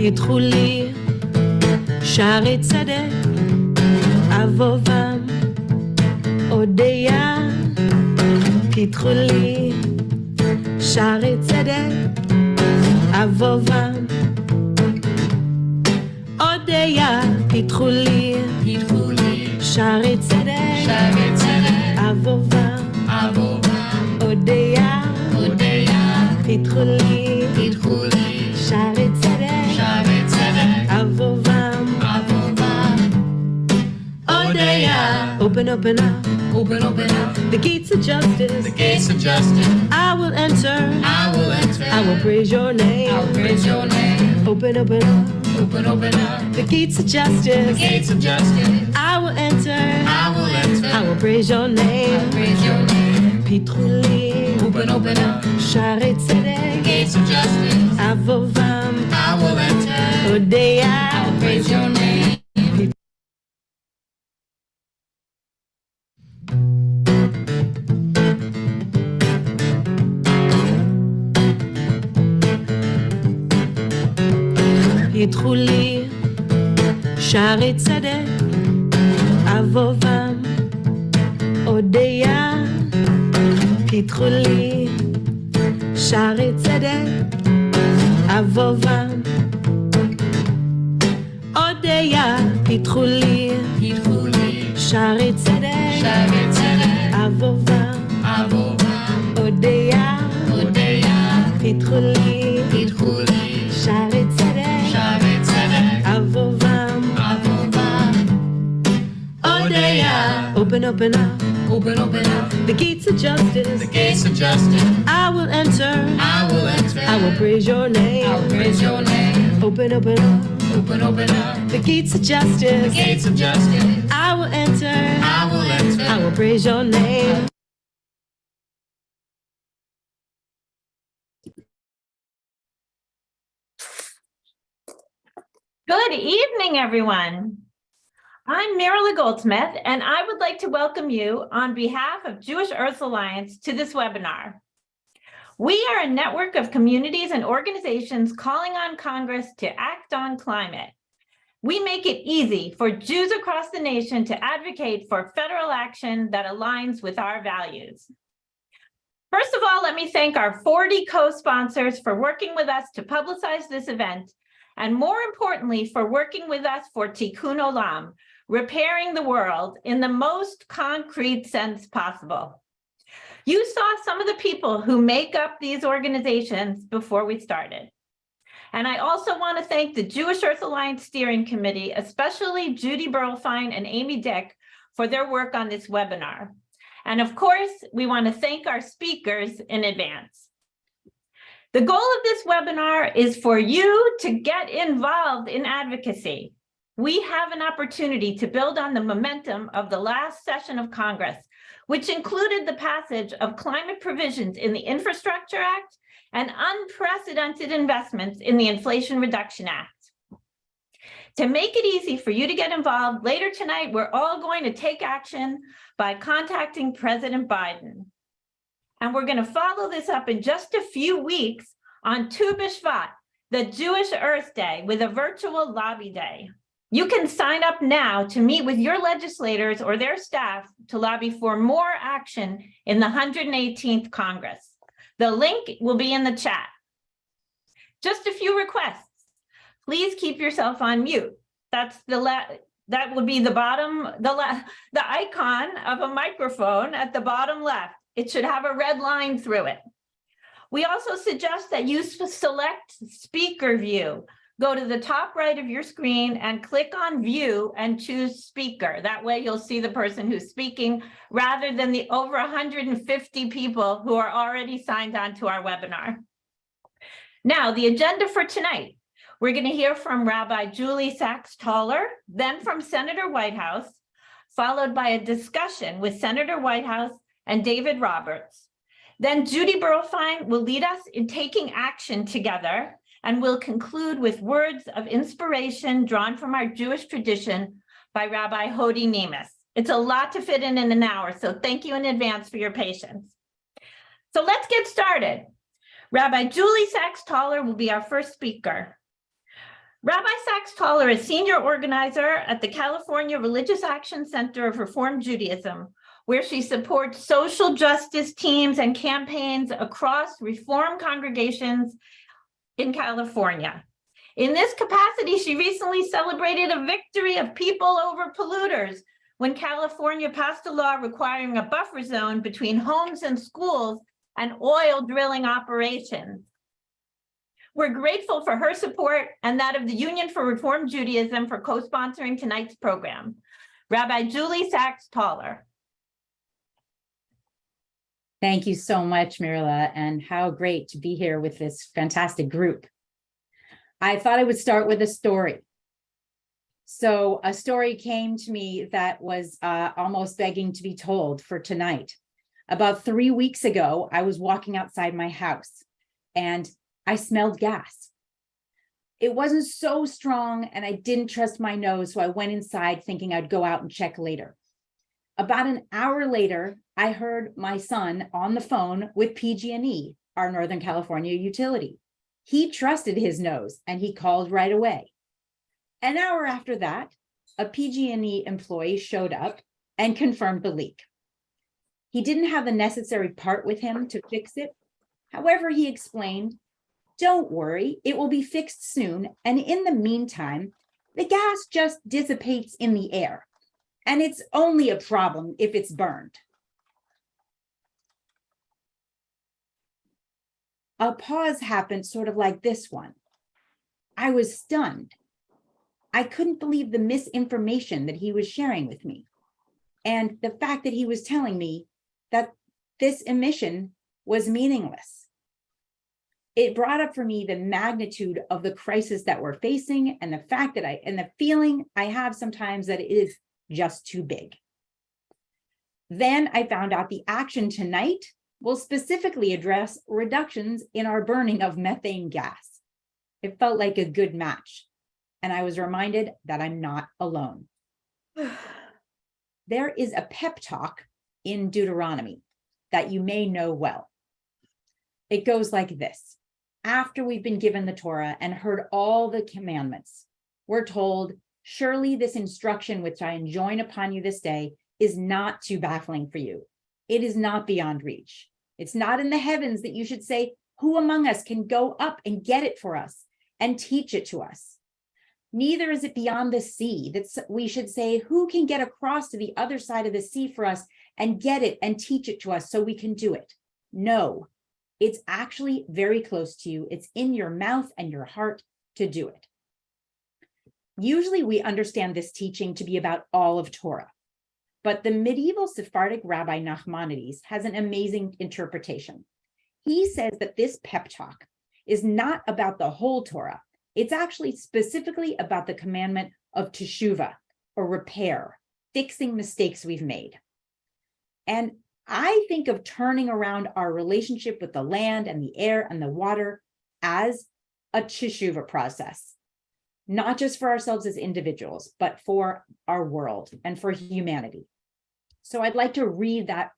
פיתחו לי שערי צדק, אבובם אודיה. פיתחו לי שערי צדק, אבובם אודיה. פיתחו לי שערי צדק, אבובם אודיה. פיתחו לי שערי צדק, אבובם אודיה. Open, open up, Open, open up the gates of justice. the gates of justice. I will enter, I will enter. I will praise your name. I will praise your name. Open, open up Open, open up the gates of justice. the gates of justice. I will enter, I will enter. I will praise your I will name. praise your name. פיתחו לי Open, open up שערי the צדק, gates of justice. אבובם I will enter. אודיה. I will praise your name. פיתחו לי שערי צדק, אבובם אודיה. פיתחו לי שערי צדק, אבובם אודיה. פיתחו לי שערי צדק, אבובם אודיה. פיתחו לי שערי צדק, אבובם אודיה. Open, open up Open, open up the gates of justice. the gates of justice. I will enter, I will enter. I will praise your I name. will praise your name. Open, open up Open, open up the gates of the justice. gates of justice. I will enter, I will enter. I will praise your name. Good evening, everyone. I'm Mirala Goldsmith, and I would like to welcome you on behalf of Jewish Earth Alliance to this webinar. We are a network of communities and organizations calling on Congress to act on climate. We make it easy for Jews across the nation to advocate for federal action that aligns with our values. First of all, let me thank our 40 co-sponsors for working with us to publicize this event, and more importantly, for working with us for tikkun olam, repairing the world in the most concrete sense possible. You saw some of the people who make up these organizations before we started. And I also want to thank the Jewish Earth Alliance Steering Committee, especially Judy Berlfein and Amy Dick, for their work on this webinar. And of course, we want to thank our speakers in advance. The goal of this webinar is for you to get involved in advocacy. We have an opportunity to build on the momentum of the last session of Congress, which included the passage of climate provisions in the Infrastructure Act and unprecedented investments in the Inflation Reduction Act. To make it easy for you to get involved, later tonight, we're all going to take action by contacting President Biden. And we're going to follow this up in just a few weeks on Bishvat, the Jewish Earth Day, with a virtual lobby day. You can sign up now to meet with your legislators or their staff to lobby for more action in the 118th Congress. The link will be in the chat. Just a few requests. Please keep yourself on mute. That's that would be the bottom, the icon of a microphone at the bottom left. It should have a red line through it. We also suggest that you select speaker view. Go to the top right of your screen and click on view and choose speaker. That way you'll see the person who's speaking rather than the over 150 people who are already signed on to our webinar. Now, the agenda for tonight. We're going to hear from Rabbi Julie Saxe-Taller, then from Senator Whitehouse, followed by a discussion with Senator Whitehouse and David Roberts. Then Judy Berlfein will lead us in taking action together, and we'll conclude with words of inspiration drawn from our Jewish tradition by Rabbi Hodi Nemes. It's a lot to fit in an hour, so thank you in advance for your patience. So let's get started. Rabbi Julie Saxe-Taller will be our first speaker. Rabbi Saxe-Taller is senior organizer at the California Religious Action Center of Reform Judaism, where she supports social justice teams and campaigns across Reform congregations in California. In this capacity, she recently celebrated a victory of people over polluters when California passed a law requiring a buffer zone between homes and schools and oil drilling operations. We're grateful for her support and that of the Union for Reform Judaism for co-sponsoring tonight's program. Rabbi Julie Saxe-Taller. Thank you so much, Mirla, and how great to be here with this fantastic group. I thought I would start with a story. So a story came to me that was almost begging to be told for tonight. About 3 weeks ago, I was walking outside my house and I smelled gas. It wasn't so strong and I didn't trust my nose, so I went inside thinking I'd go out and check later. About an hour later, I heard my son on the phone with PG&E, our Northern California utility. He trusted his nose and he called right away. An hour after that, a PG&E employee showed up and confirmed the leak. He didn't have the necessary part with him to fix it. However, he explained, "Don't worry, it will be fixed soon. And in the meantime, the gas just dissipates in the air. And it's only a problem if it's burned." A pause happened sort of like this one. I was stunned. I couldn't believe the misinformation that he was sharing with me. And the fact that he was telling me that this emission was meaningless. It brought up for me the magnitude of the crisis that we're facing and the fact that and the feeling I have sometimes that it is just too big. Then I found out the action tonight will specifically address reductions in our burning of methane gas. It felt like a good match. And I was reminded that I'm not alone. There is a pep talk in Deuteronomy that you may know well. It goes like this. After we've been given the Torah and heard all the commandments, we're told, "Surely this instruction which I enjoin upon you this day is not too baffling for you. It is not beyond reach. It's not in the heavens that you should say, 'Who among us can go up and get it for us and teach it to us?' Neither is it beyond the sea that we should say, 'Who can get across to the other side of the sea for us and get it and teach it to us so we can do it?' No, it's actually very close to you. It's in your mouth and your heart to do it." Usually we understand this teaching to be about all of Torah, but the medieval Sephardic Rabbi Nachmanides has an amazing interpretation. He says that this pep talk is not about the whole Torah. It's actually specifically about the commandment of teshuvah, or repair, fixing mistakes we've made. And I think of turning around our relationship with the land and the air and the water as a teshuvah process, not just for ourselves as individuals, but for our world and for humanity. So I'd like to read that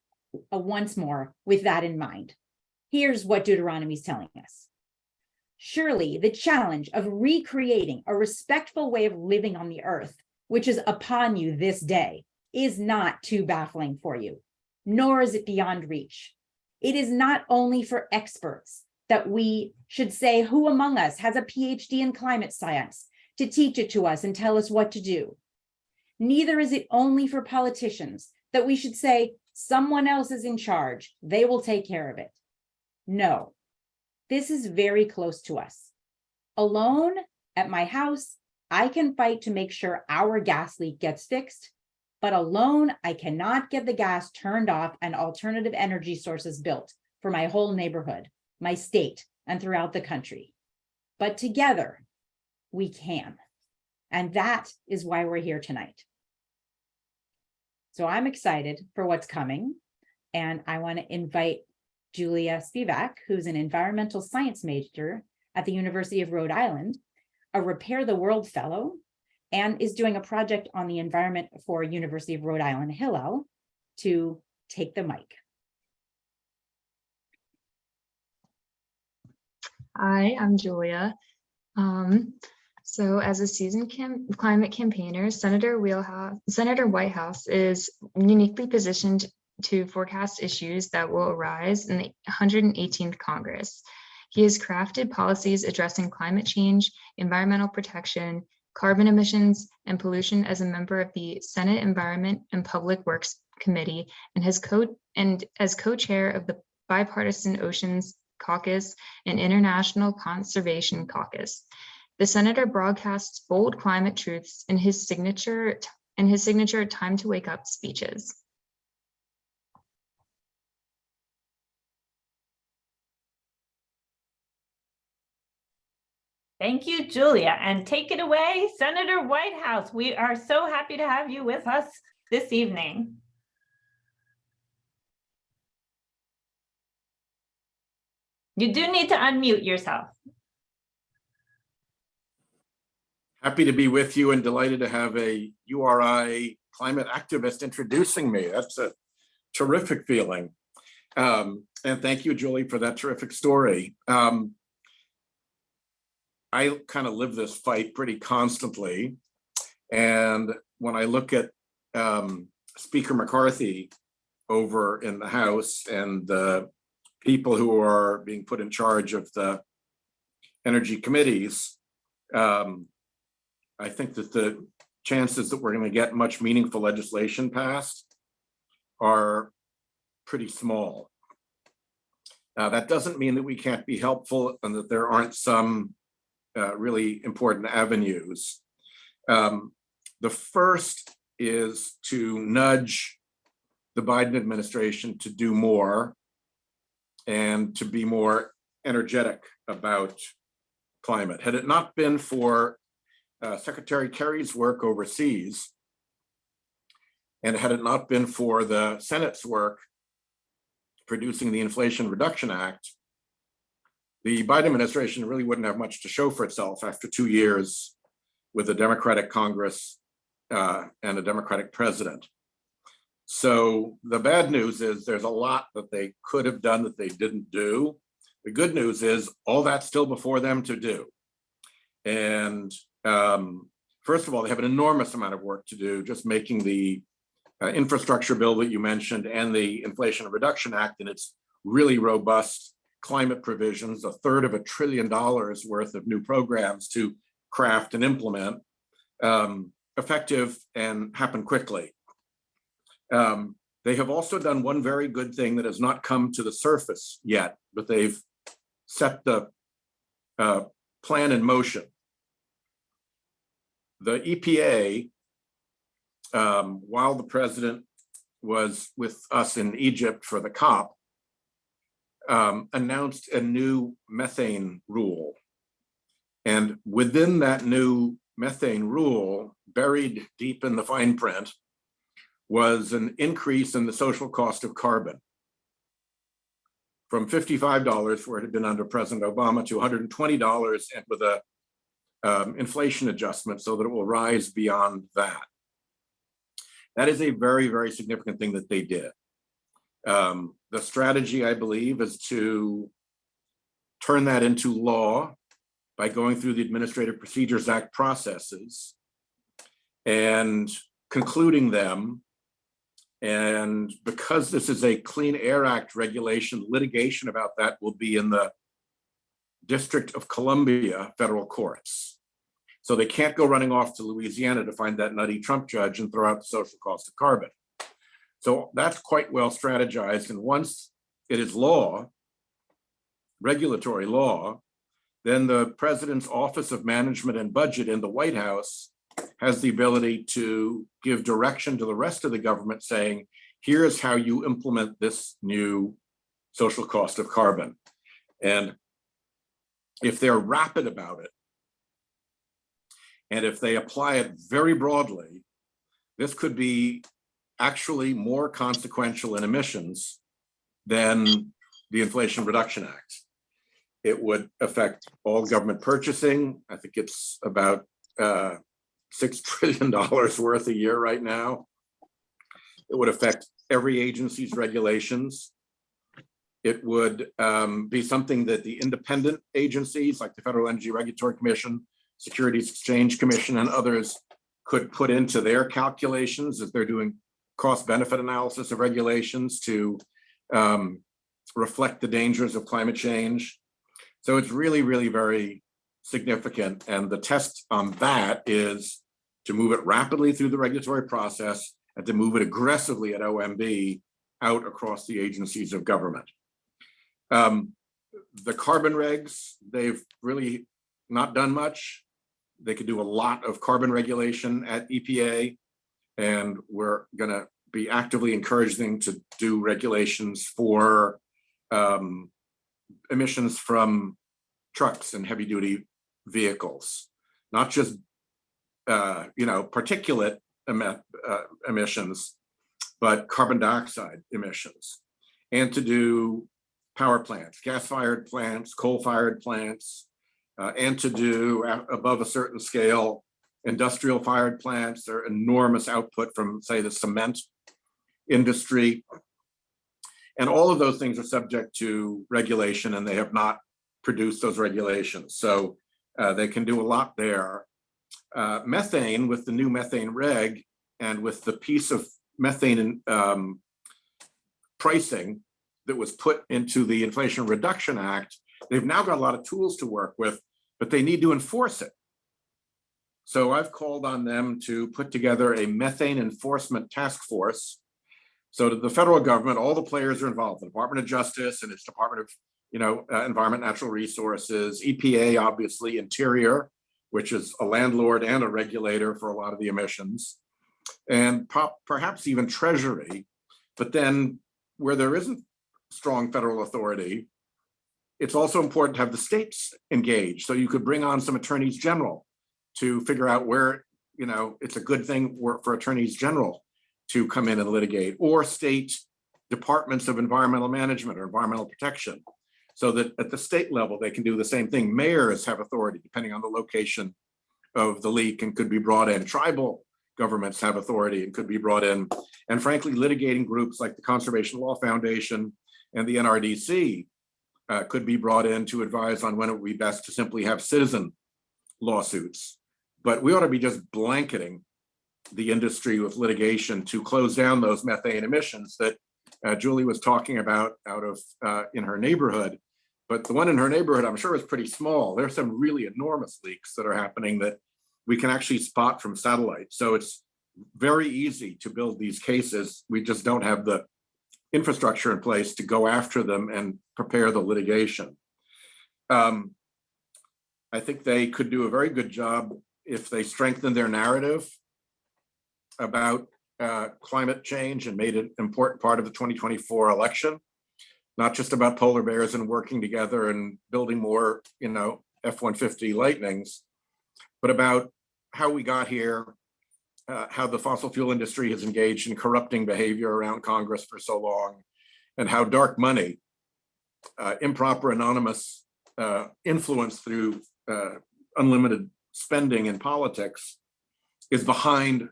once more with that in mind. Here's what Deuteronomy is telling us. "Surely the challenge of recreating a respectful way of living on the earth, which is upon you this day, is not too baffling for you, nor is it beyond reach. It is not only for experts that we should say, 'Who among us has a PhD in climate science to teach it to us and tell us what to do?' Neither is it only for politicians that we should say, 'Someone else is in charge, they will take care of it.' No. This is very close to us. Alone at my house, I can fight to make sure our gas leak gets fixed, but alone, I cannot get the gas turned off and alternative energy sources built for my whole neighborhood, my state, and throughout the country. But together, we can. And that is why we're here tonight. So I'm excited for what's coming, and I want to invite Julia Spivak, who's an environmental science major at the University of Rhode Island, a Repair the World Fellow, and is doing a project on the environment for University of Rhode Island Hillel, to take the mic. Hi, I'm Julia. So as a seasoned climate campaigner, Senator Whitehouse is uniquely positioned to forecast issues that will arise in the 118th Congress. He has crafted policies addressing climate change, environmental protection, carbon emissions, and pollution as a member of the Senate Environment and Public Works Committee and as co-chair of the Bipartisan Oceans Caucus and International Conservation Caucus. The senator broadcasts bold climate truths in his signature Time to Wake Up speeches. Thank you, Julia. And take it away, Senator Whitehouse. We are so happy to have you with us this evening. You do need to unmute yourself. Happy to be with you and delighted to have a URI climate activist introducing me. That's a terrific feeling. And thank you, Julie, for that terrific story. I kind of live this fight pretty constantly. And when I look at Speaker McCarthy over in the House and the people who are being put in charge of the energy committees, I think that the chances that we're going to get much meaningful legislation passed are pretty small. That doesn't mean that we can't be helpful and that there aren't some really important avenues. The first is to nudge the Biden administration to do more and to be more energetic about climate. Had it not been for Secretary Kerry's work overseas, and had it not been for the Senate's work producing the Inflation Reduction Act, the Biden administration really wouldn't have much to show for itself after 2 years with a Democratic Congress and a Democratic president. So the bad news is there's a lot that they could have done that they didn't do. The good news is all that's still before them to do. And first of all, they have an enormous amount of work to do just making the infrastructure bill that you mentioned and the Inflation Reduction Act and its really robust climate provisions, $1/3 of $1 trillion worth of new programs to craft and implement, effective and happen quickly. They have also done one very good thing that has not come to the surface yet, but they've set the plan in motion. The EPA, while the president was with us in Egypt for the COP, announced a new methane rule. And within that new methane rule, buried deep in the fine print, was an increase in the social cost of carbon from $55, where it had been under President Obama, to $120, and with a inflation adjustment so that it will rise beyond that. That is a very, very significant thing that they did. The strategy, I believe, is to turn that into law by going through the Administrative Procedures Act processes and concluding them. And because this is a Clean Air Act regulation, litigation about that will be in the District of Columbia federal courts. So they can't go running off to Louisiana to find that nutty Trump judge and throw out the social cost of carbon. So that's quite well strategized. And once it is law, regulatory law, then the President's Office of Management and Budget in the White House has the ability to give direction to the rest of the government saying, here's how you implement this new social cost of carbon. And if they're rapid about it, and if they apply it very broadly, this could be actually more consequential in emissions than the Inflation Reduction Act. It would affect all government purchasing. I think it's about $6 trillion worth a year right now. It would affect every agency's regulations. It would be something that the independent agencies like the Federal Energy Regulatory Commission Securities Exchange Commission and others could put into their calculations as they're doing cost benefit analysis of regulations to reflect the dangers of climate change. So it's really, really very significant. And the test on that is to move it rapidly through the regulatory process and to move it aggressively at OMB out across the agencies of government. The carbon regs, they've really not done much. They could do a lot of carbon regulation at EPA, and we're going to be actively encouraging to do regulations for emissions from trucks and heavy duty vehicles, not just particulate emissions, but carbon dioxide emissions, and to do power plants, gas-fired plants, coal-fired plants, and to do above a certain scale, industrial-fired plants. There are enormous output from, say, the cement industry. And all of those things are subject to regulation, and they have not produced those regulations. So they can do a lot there. Methane, with the new methane reg and with the piece of methane pricing that was put into the Inflation Reduction Act, they've now got a lot of tools to work with, but they need to enforce it. So I've called on them to put together a methane enforcement task force. So to the federal government, all the players are involved, the Department of Justice and its Department of Environment, Natural Resources, EPA, obviously, Interior, which is a landlord and a regulator for a lot of the emissions, and perhaps even Treasury. But then where there isn't strong federal authority, it's also important to have the states engaged. So you could bring on some attorneys general to figure out where, it's a good thing for attorneys general to come in and litigate, or state departments of environmental management or environmental protection, so that at the state level, they can do the same thing. Mayors have authority depending on the location of the leak and could be brought in. Tribal governments have authority and could be brought in. And frankly, litigating groups like the Conservation Law Foundation and the NRDC could be brought in to advise on when it would be best to simply have citizen lawsuits. But we ought to be just blanketing the industry with litigation to close down those methane emissions that Julie was talking about out of in her neighborhood. But the one in her neighborhood, I'm sure, is pretty small. There's some really enormous leaks that are happening that we can actually spot from satellite. So it's very easy to build these cases. We just don't have the infrastructure in place to go after them and prepare the litigation. I think they could do a very good job if they strengthen their narrative about climate change and made it an important part of the 2024 election, not just about polar bears and working together and building more, F-150 Lightnings, but about how we got here, how the fossil fuel industry has engaged in corrupting behavior around Congress for so long, and how dark money, improper anonymous influence through unlimited spending in politics is behind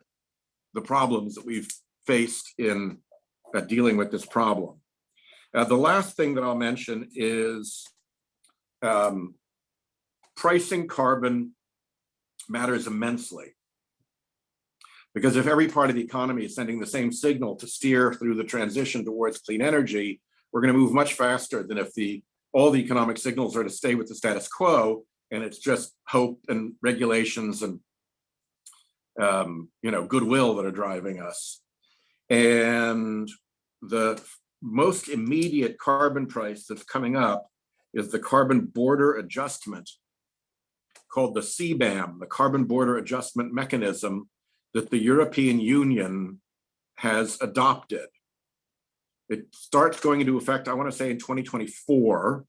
the problems that we've faced in dealing with this problem. The last thing that I'll mention is pricing carbon matters immensely, because if every part of the economy is sending the same signal to steer through the transition towards clean energy, we're going to move much faster than if all the economic signals are to stay with the status quo, and it's just hope and regulations and goodwill that are driving us. And the most immediate carbon price that's coming up is the carbon border adjustment called the CBAM, the Carbon Border Adjustment Mechanism that the European Union has adopted. It starts going into effect, I want to say, in 2024,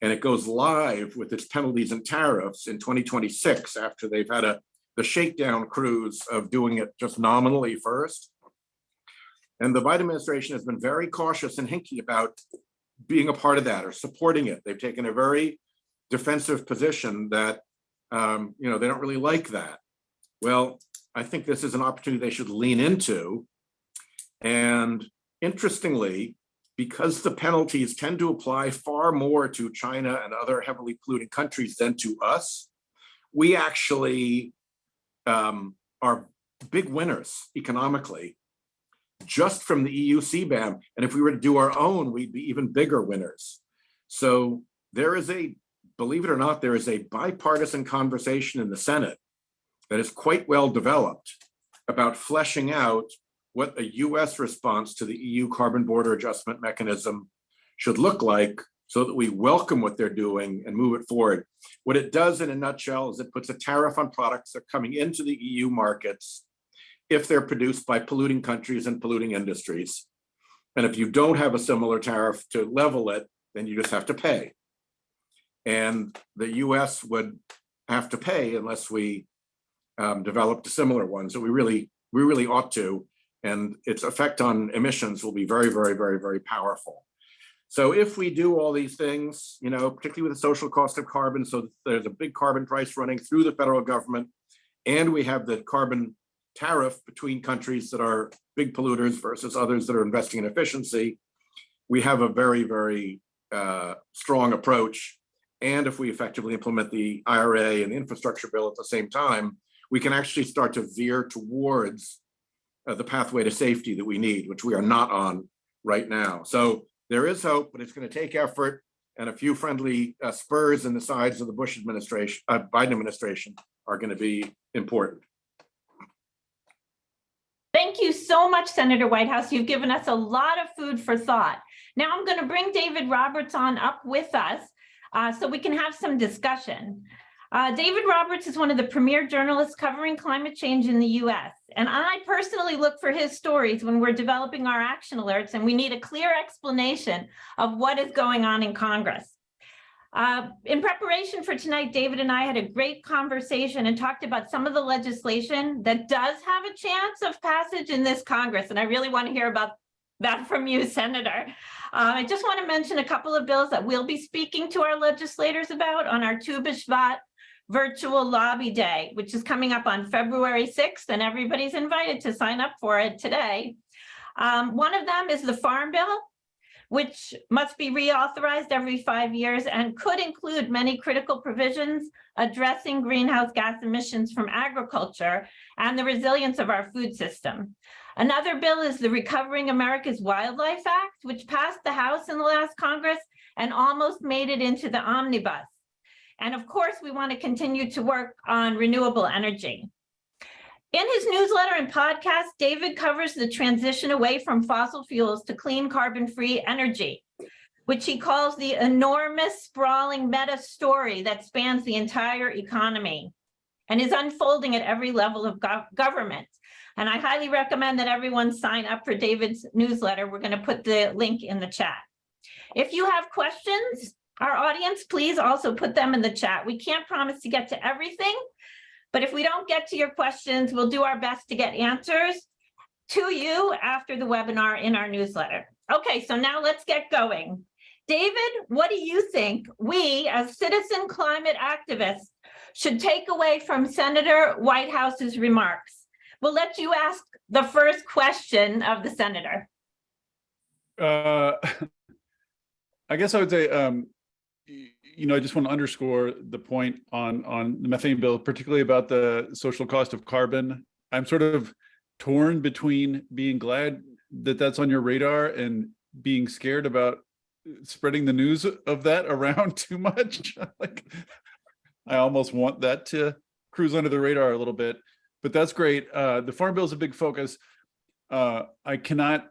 and it goes live with its penalties and tariffs in 2026 after they've had the shakedown cruise of doing it just nominally first. And the Biden administration has been very cautious and hinky about being a part of that or supporting it. They've taken a very defensive position that, they don't really like that. Well, I think this is an opportunity they should lean into. And interestingly, because the penalties tend to apply far more to China and other heavily polluting countries than to us, we actually are big winners economically just from the EU CBAM. And if we were to do our own, we'd be even bigger winners. So there is believe it or not, there is a bipartisan conversation in the Senate that is quite well developed about fleshing out what a US response to the EU carbon border adjustment mechanism should look like, so that we welcome what they're doing and move it forward. What it does in a nutshell is it puts a tariff on products that are coming into the EU markets if they're produced by polluting countries and polluting industries. And if you don't have a similar tariff to level it, then you just have to pay. And the US would have to pay unless we developed a similar one. So we really ought to, and its effect on emissions will be very, very, very, very powerful. So if we do all these things, particularly with the social cost of carbon, so there's a big carbon price running through the federal government, and we have the carbon tariff between countries that are big polluters versus others that are investing in efficiency, we have a very, very strong approach. And if we effectively implement the IRA and the infrastructure bill at the same time, we can actually start to veer towards the pathway to safety that we need, which we are not on right now. So there is hope, but it's going to take effort, and a few friendly spurs in the sides of the Bush administration, Biden administration, are going to be important. Thank you so much, Senator Whitehouse. You've given us a lot of food for thought. Now I'm going to bring David Roberts on up with us so we can have some discussion. David Roberts is one of the premier journalists covering climate change in the US. And I personally look for his stories when we're developing our action alerts, and we need a clear explanation of what is going on in Congress. In preparation for tonight, David and I had a great conversation and talked about some of the legislation that does have a chance of passage in this Congress. And I really want to hear about that from you, Senator. I just want to mention a couple of bills that we'll be speaking to our legislators about on our Bishvat virtual lobby day, which is coming up on February 6th, and everybody's invited to sign up for it today. One of them is the Farm Bill, which must be reauthorized every 5 years and could include many critical provisions addressing greenhouse gas emissions from agriculture and the resilience of our food system. Another bill is the Recovering America's Wildlife Act, which passed the House in the last Congress and almost made it into the omnibus. And of course, we want to continue to work on renewable energy. In his newsletter and podcast, David covers the transition away from fossil fuels to clean carbon-free energy, which he calls the enormous sprawling meta story that spans the entire economy and is unfolding at every level of government. And I highly recommend that everyone sign up for David's newsletter. We're going to put the link in the chat. If you have questions, our audience, please also put them in the chat. We can't promise to get to everything, but if we don't get to your questions, we'll do our best to get answers to you after the webinar in our newsletter. Okay, so now let's get going. David, what do you think we as citizen climate activists should take away from Senator Whitehouse's remarks? We'll let you ask the first question of the senator. I guess I would say, I just want to underscore the point on the methane bill, particularly about the social cost of carbon. I'm sort of torn between being glad that that's on your radar and being scared about spreading the news of that around too much. Like, I almost want that to cruise under the radar a little bit, but that's great. The Farm Bill is a big focus. I cannot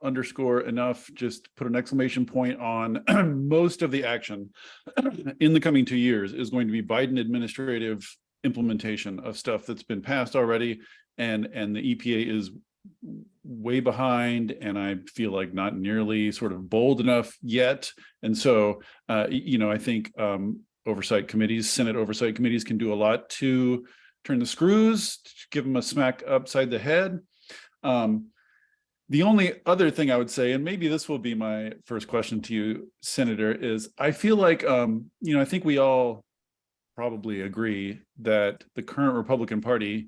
underscore enough, just put an exclamation point on most of the action in the coming 2 years is going to be Biden administrative implementation of stuff that's been passed already, and the EPA is way behind, and I feel like not nearly sort of bold enough yet. And so I think oversight committees, Senate oversight committees, can do a lot to turn the screws, give them a smack upside the head. The only other thing I would say, and maybe this will be my first question to you, Senator, is I feel like, I think we all probably agree that the current Republican Party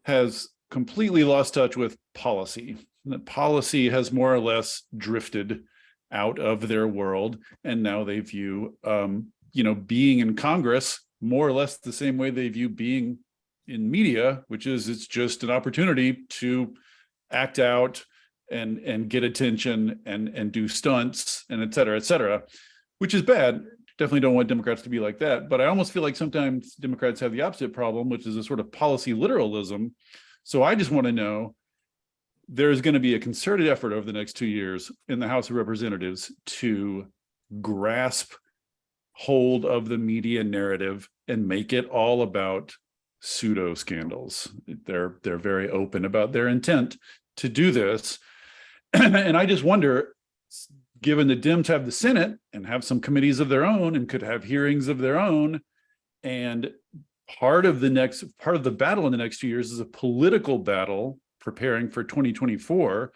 has completely lost touch with policy. That policy has more or less drifted out of their world, and now they view, being in Congress more or less the same way they view being in media, which is it's just an opportunity to act out and get attention and do stunts and et cetera, which is bad. Definitely don't want Democrats to be like that. But I almost feel like sometimes Democrats have the opposite problem, which is a sort of policy literalism. So I just want to know, there's going to be a concerted effort over the next 2 years in the House of Representatives to grasp hold of the media narrative and make it all about pseudo scandals. They're very open about their intent to do this. And I just wonder, given the Dems have the Senate and have some committees of their own and could have hearings of their own, and part of the battle in the next 2 years is a political battle preparing for 2024.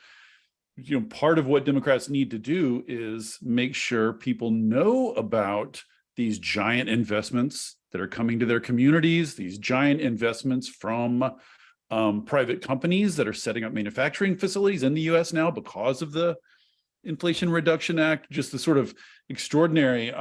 Part of what Democrats need to do is make sure people know about these giant investments that are coming to their communities, these giant investments from private companies that are setting up manufacturing facilities in the US now because of the Inflation Reduction Act, just the sort of extraordinary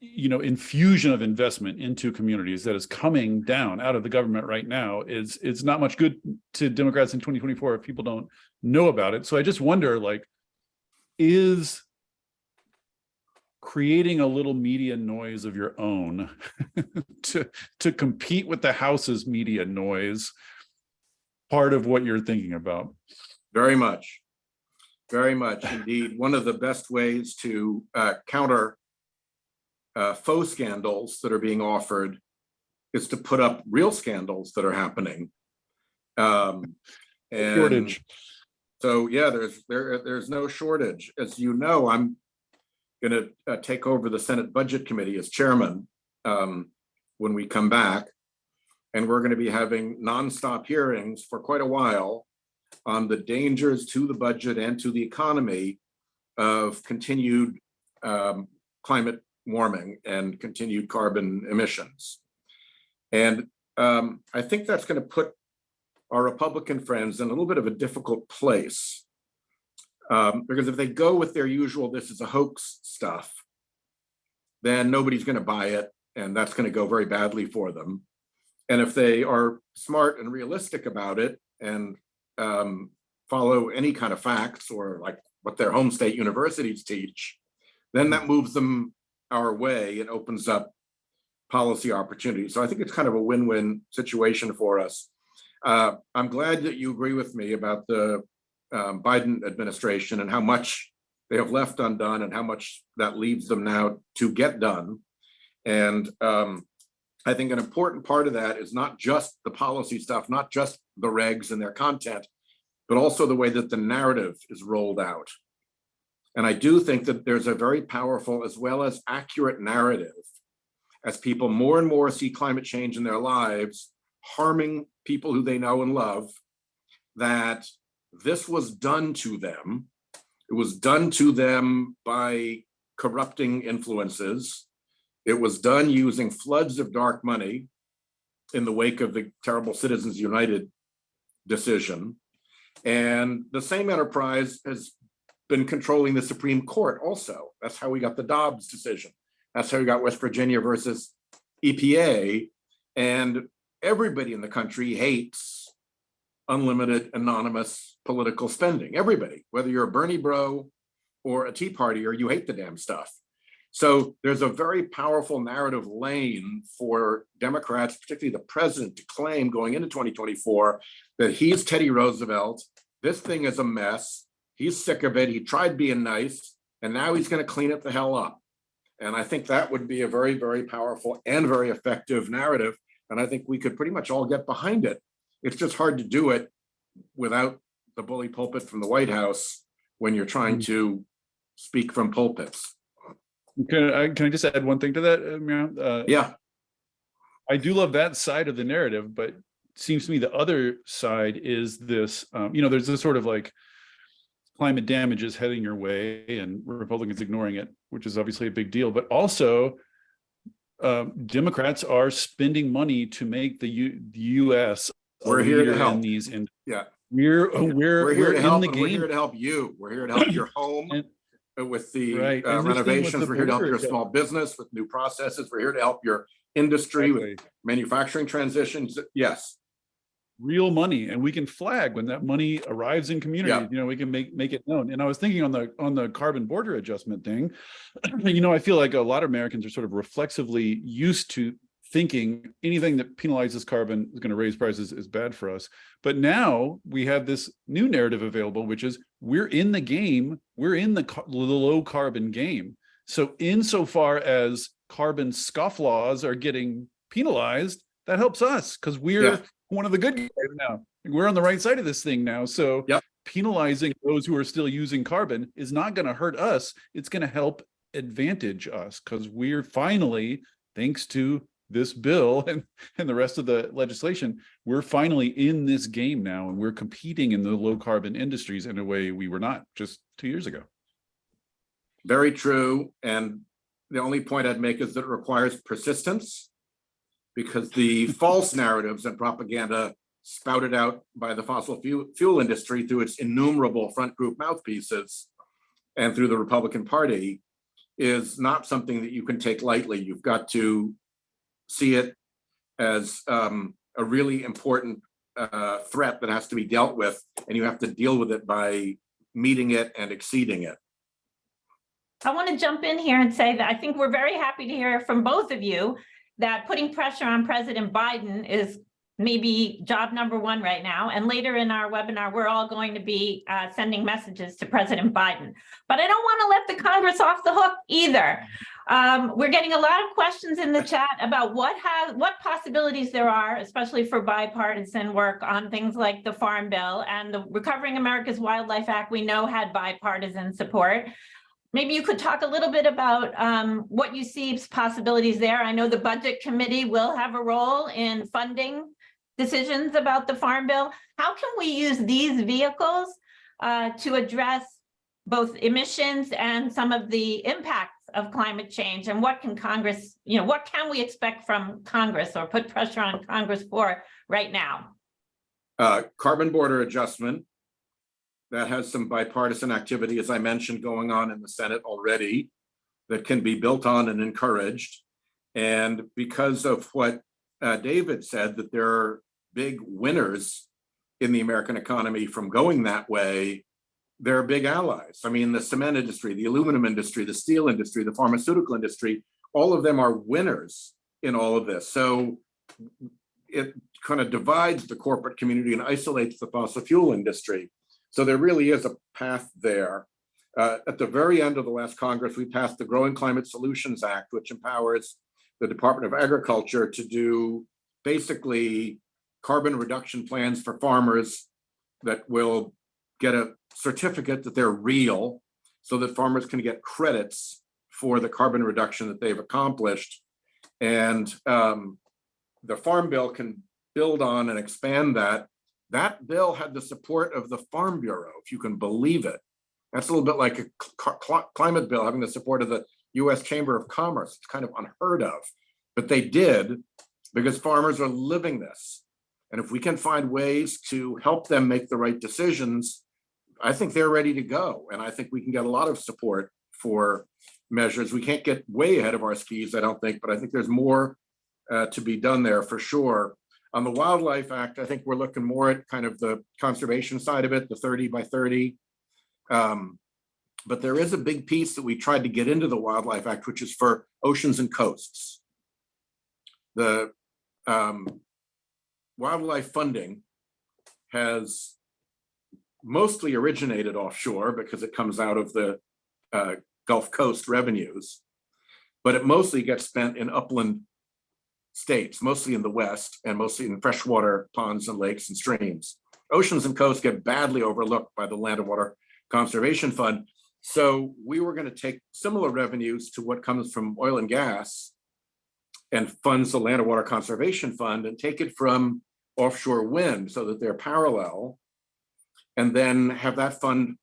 infusion of investment into communities that is coming down out of the government right now is not much good to Democrats in 2024 if people don't know about it. So I just wonder, is creating a little media noise of your own to compete with the House's media noise part of what you're thinking about? Very much indeed. One of the best ways to counter faux scandals that are being offered is to put up real scandals that are happening. And shortage. So yeah, there's no shortage. As you know, I'm going to take over the Senate Budget Committee as chairman when we come back, and we're going to be having nonstop hearings for quite a while on the dangers to the budget and to the economy of continued climate warming and continued carbon emissions. And I think that's going to put our Republican friends in a little bit of a difficult place. Because if they go with their usual, this is a hoax stuff, then nobody's going to buy it, and that's going to go very badly for them. And if they are smart and realistic about it and follow any kind of facts or like what their home state universities teach, then that moves them our way and opens up policy opportunities. So I think it's kind of a win-win situation for us. I'm glad that you agree with me about the Biden administration and how much they have left undone and how much that leaves them now to get done. And I think an important part of that is not just the policy stuff, not just the regs and their content, but also the way that the narrative is rolled out. And I do think that there's a very powerful as well as accurate narrative as people more and more see climate change in their lives harming people who they know and love, that this was done to them. It was done to them by corrupting influences. It was done using floods of dark money in the wake of the terrible Citizens United decision. And the same enterprise has been controlling the Supreme Court also. That's how we got the Dobbs decision. That's how we got West Virginia versus EPA. And everybody in the country hates unlimited anonymous political spending. Everybody, whether you're a Bernie bro or a Tea Partier, you hate the damn stuff. So there's a very powerful narrative lane for Democrats, particularly the president, to claim going into 2024 that he's Teddy Roosevelt. This thing is a mess. He's sick of it. He tried being nice, and now he's going to clean it the hell up. And I think that would be a very, very powerful and very effective narrative. And I think we could pretty much all get behind it. It's just hard to do it without the bully pulpit from the White House when you're trying to speak from pulpits. Can I just add one thing to that? Yeah. I do love that side of the narrative, but it seems to me the other side is this, there's this sort of like climate damage is heading your way and Republicans ignoring it, which is obviously a big deal, but also Democrats are spending money to make the U.S. We're here to help. In these, yeah. We're here to in help, the and game. we're here to help you. We're here to help your home. with the Right. And this thing with renovations. the We're here to help border your small business with new processes. We're here to help your industry with Exactly. manufacturing transitions. Yes. Real money, and we can flag when that money arrives in communities. Yeah. We can make it known. And I was thinking on the carbon border adjustment thing, I feel like a lot of Americans are sort of reflexively used to thinking anything that penalizes carbon is going to raise prices is bad for us. But now we have this new narrative available, which is we're in the game, we're in the low carbon game. So insofar as carbon scofflaws are getting penalized, that helps us because we're one of the good guys now. We're on the right side of this thing now. So penalizing those who are still using carbon is not going to hurt us. It's going to help advantage us because we're finally, thanks to this bill and the rest of the legislation, we're finally in this game now, and we're competing in the low carbon industries in a way we were not just 2 years ago. Very true. And the only point I'd make is that it requires persistence, because the false narratives and propaganda spouted out by the fossil fuel industry through its innumerable front group mouthpieces and through the Republican Party is not something that you can take lightly. You've got to see it as a really important threat that has to be dealt with, and you have to deal with it by meeting it and exceeding it. I want to jump in here and say that I think we're very happy to hear from both of you that putting pressure on President Biden is maybe job number one right now. And later in our webinar, we're all going to be sending messages to President Biden. But I don't want to let the Congress off the hook either. We're getting a lot of questions in the chat about what possibilities there are, especially for bipartisan work on things like the Farm Bill and the Recovering America's Wildlife Act. We know had bipartisan support. Maybe you could talk a little bit about what you see as possibilities there. I know the Budget Committee will have a role in funding decisions about the Farm Bill. How can we use these vehicles to address both emissions and some of the impacts of climate change? And what can Congress, what can we expect from Congress or put pressure on Congress for right now? Carbon border adjustment. That has some bipartisan activity, as I mentioned, going on in the Senate already that can be built on and encouraged. And because of what David said, that there are big winners in the American economy from going that way, they're big allies. I mean, the cement industry, the aluminum industry, the steel industry, the pharmaceutical industry, all of them are winners in all of this. So it kind of divides the corporate community and isolates the fossil fuel industry. So there really is a path there. At the very end of the last Congress, we passed the Growing Climate Solutions Act, which empowers the Department of Agriculture to do basically carbon reduction plans for farmers that will get a certificate that they're real, so that farmers can get credits for the carbon reduction that they've accomplished. And the Farm Bill can build on and expand that. That bill had the support of the Farm Bureau, if you can believe it. That's a little bit like a climate bill having the support of the US Chamber of Commerce. It's kind of unheard of, but they did because farmers are living this. And if we can find ways to help them make the right decisions, I think they're ready to go. And I think we can get a lot of support for measures. We can't get way ahead of our skis, I don't think, but I think there's more to be done there for sure. On the Wildlife Act, I think we're looking more at kind of the conservation side of it, the 30 by 30. But there is a big piece that we tried to get into the Wildlife Act, which is for oceans and coasts. The wildlife funding has mostly originated offshore because it comes out of the Gulf Coast revenues, but it mostly gets spent in upland states, mostly in the West and mostly in freshwater ponds and lakes and streams. Oceans and coasts get badly overlooked by the Land and Water Conservation Fund. So we were going to take similar revenues to what comes from oil and gas and funds the Land and Water Conservation Fund and take it from offshore wind so that they're parallel, and then have that fund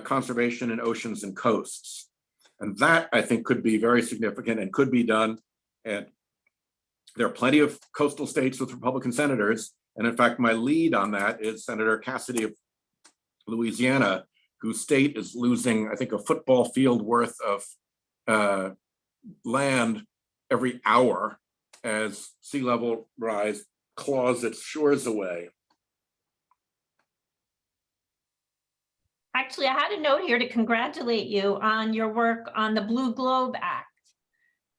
conservation in oceans and coasts. And that I think could be very significant and could be done. And there are plenty of coastal states with Republican senators. And in fact, my lead on that is Senator Cassidy of Louisiana, whose state is losing, I think, a football field worth of land every hour as sea level rise claws its shores away. Actually, I had a note here to congratulate you on your work on the Blue Globe Act,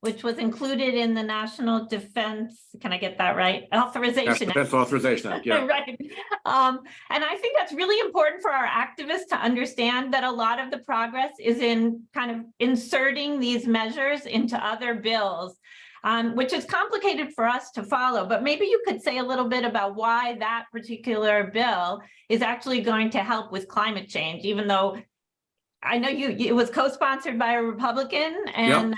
which was included in the National Defense, can I get that right? Authorization National Act. Defense Authorization Act, yeah. Right. And I think that's really important for our activists to understand that a lot of the progress is in kind of inserting these measures into other bills, which is complicated for us to follow. But maybe you could say a little bit about why that particular bill is actually going to help with climate change, even though I know it was co-sponsored by a Republican, and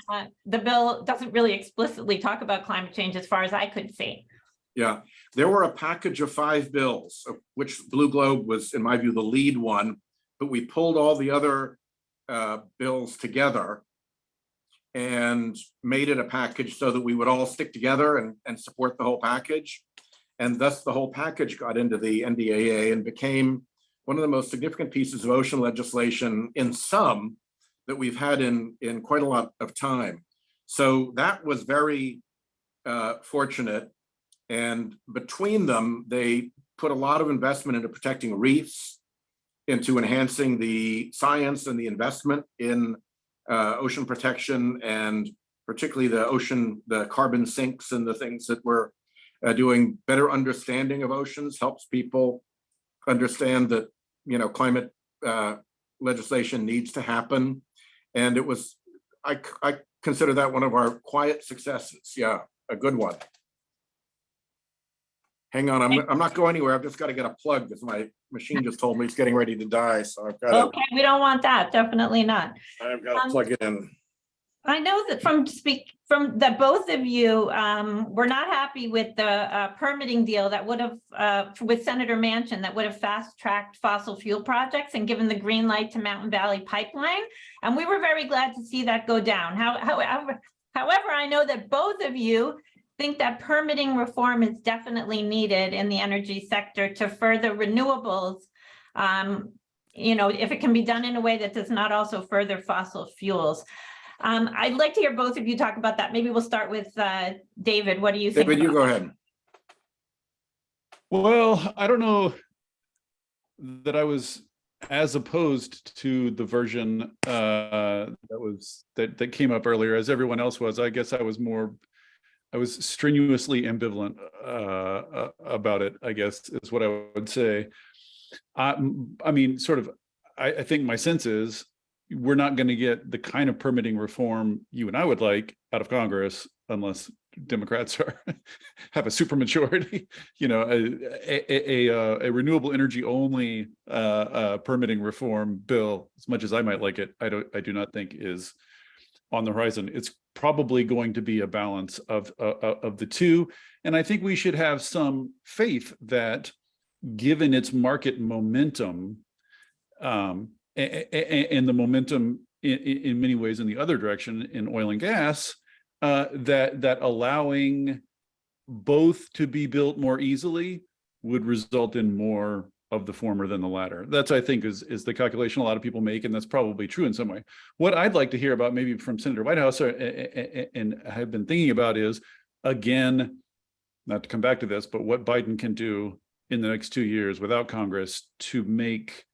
the bill doesn't really explicitly talk about climate change as far as I could see. Yeah, there were a package of 5 bills, of which Blue Globe was, in my view, the lead one, but we pulled all the other bills together and made it a package so that we would all stick together and support the whole package. And thus the whole package got into the NDAA and became one of the most significant pieces of ocean legislation in sum that we've had in quite a lot of time. So that was very fortunate. And between them, they put a lot of investment into protecting reefs, into enhancing the science and the investment in ocean protection, and particularly the carbon sinks and the things that we're doing. Better understanding of oceans helps people understand that, you know, climate legislation needs to happen. And it was, I consider that one of our quiet successes. Yeah, a good one. Hang on, I'm not going anywhere. I've just got to get a plug because my machine just told me it's getting ready to die. So I've got to. Okay, we don't want that. Definitely not. I've got to plug it in. I know that from that both of you were not happy with the permitting deal that would have with Senator Manchin that would have fast-tracked fossil fuel projects and given the green light to Mountain Valley Pipeline, and we were very glad to see that go down. However, I know that both of you think that permitting reform is definitely needed in the energy sector to further renewables. You know, if it can be done in a way that does not also further fossil fuels. I'd like to hear both of you talk about that. Maybe we'll start with David. What do you think? David, you go ahead. Well, I don't know that I was as opposed to the version that came up earlier as everyone else was. I guess I was strenuously ambivalent about it, I guess is what I would say. I mean, sort of, I think my sense is we're not going to get the kind of permitting reform you and I would like out of Congress unless Democrats have a supermajority. You know, a renewable energy only permitting reform bill, as much as I might like it, I do not think is on the horizon. It's probably going to be a balance of the two, and I think we should have some faith that, given its market momentum, and the momentum in many ways in the other direction in oil and gas, that allowing both to be built more easily would result in more of the former than the latter. That's, I think, is the calculation a lot of people make, and that's probably true in some way. What I'd like to hear about, maybe from Senator Whitehouse, and have been thinking about, is, again, not to come back to this, but what Biden can do in the next 2 years without Congress to make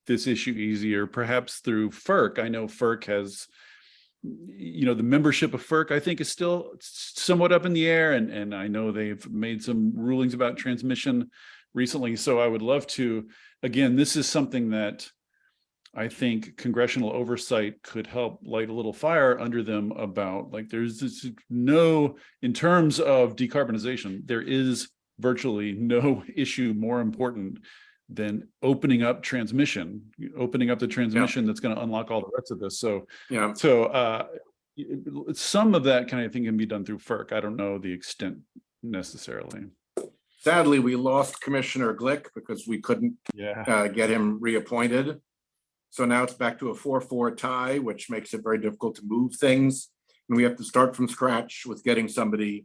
this issue easier, perhaps through FERC. I know FERC has, you know, the membership of FERC, I think, is still somewhat up in the air, and I know they've made some rulings about transmission recently. So I would love to, again, this is something that I think congressional oversight could help light a little fire under them about. Like, there's no, in terms of decarbonization, there is virtually no issue more important than opening up the transmission that's going to unlock all the rest of this. So, some of that kind of thing can be done through FERC. I don't know the extent necessarily. Sadly, we lost Commissioner Glick because we couldn't get him reappointed. So now it's back to a 4-4 tie, which makes it very difficult to move things. And we have to start from scratch with getting somebody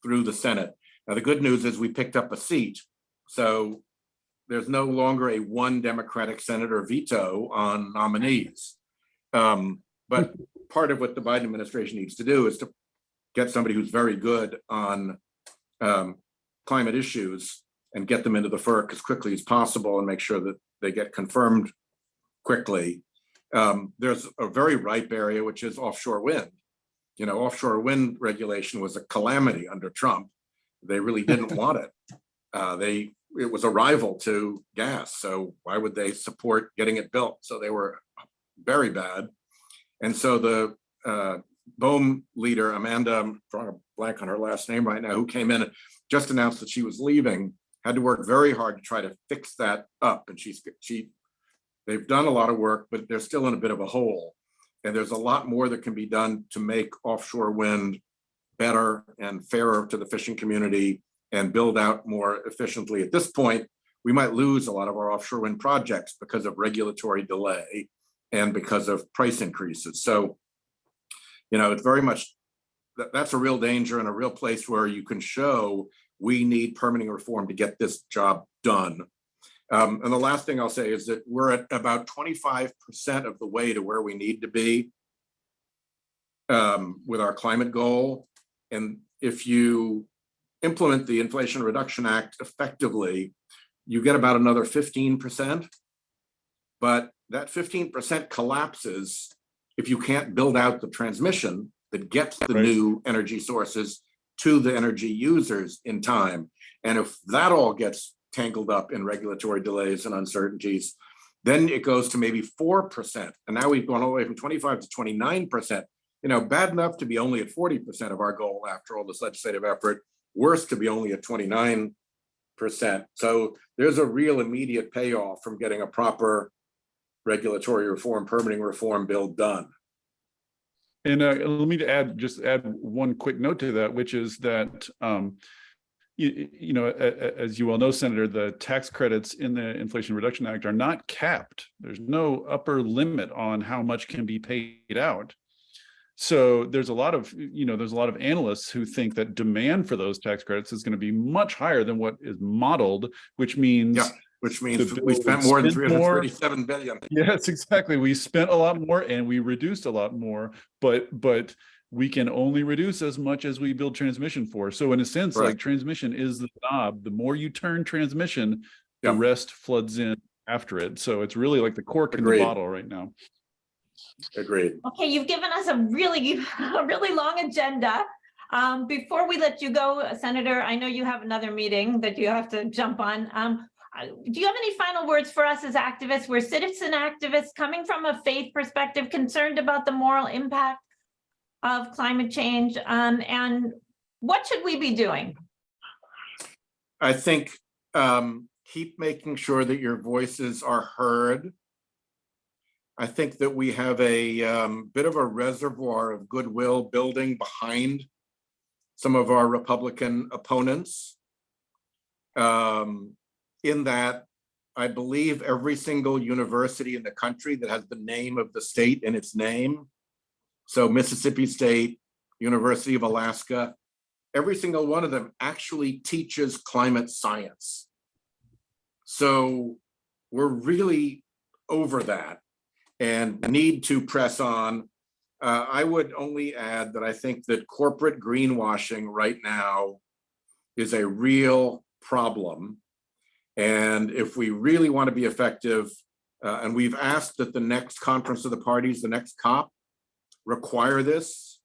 through the Senate. Now, the good news is we picked up a seat. So there's no longer a one Democratic senator veto on nominees. But part of what the Biden administration needs to do is to get somebody who's very good on climate issues and get them into the FERC as quickly as possible and make sure that they get confirmed quickly. There's a very ripe area, which is offshore wind. You know, offshore wind regulation was a calamity under Trump. They really didn't want it. It was a rival to gas, so why would they support getting it built? So they were very bad. And so the BOEM leader, Amanda, I'm drawing a blank on her last name right now, who came in and just announced that she was leaving, had to work very hard to try to fix that up. And they've done a lot of work, but they're still in a bit of a hole. And there's a lot more that can be done to make offshore wind better and fairer to the fishing community and build out more efficiently. At this point, we might lose a lot of our offshore wind projects because of regulatory delay and because of price increases. So, you know, it's very much, that's a real danger and a real place where you can show we need permitting reform to get this job done. And the last thing I'll say is that we're at about 25% of the way to where we need to be with our climate goal. And if you implement the Inflation Reduction Act effectively, you get about another 15%. But that 15% collapses if you can't build out the transmission that gets the new energy sources to the energy users in time. And if that all gets tangled up in regulatory delays and uncertainties, then it goes to maybe 4%. And now we've gone all the way from 25 to 29%. You know, bad enough to be only at 40% of our goal after all this legislative effort, worse to be only at 29%. So there's a real immediate payoff from getting a proper regulatory reform, permitting reform bill done. And let me add one quick note to that, which is that, you know, as you well know, Senator, the tax credits in the Inflation Reduction Act are not capped. There's no upper limit on how much can be paid out. So there's a lot of, you know, there's a lot of analysts who think that demand for those tax credits is going to be much higher than what is modeled, which means we spent more than 337 billion. Yes, exactly. We spent a lot more and we reduced a lot more, but we can only reduce as much as we build transmission for. So in a sense, like transmission is the knob. The more you turn transmission, the rest floods in after it. So it's really like the cork in the bottle right now. Agreed. Okay, you've given us a really long agenda. Before we let you go, Senator, I know you have another meeting that you have to jump on. Do you have any final words for us as activists? We're citizen activists coming from a faith perspective, concerned about the moral impact of climate change, and what should we be doing? I think keep making sure that your voices are heard. I think that we have a bit of a reservoir of goodwill building behind some of our Republican opponents. In that, I believe every single university in the country that has the name of the state in its name, so Mississippi State, University of Alaska, every single one of them actually teaches climate science. So we're really over that and need to press on. I would only add that I think that corporate greenwashing right now is a real problem. And if we really want to be effective, and we've asked that the next Conference of the Parties, the next COP, require this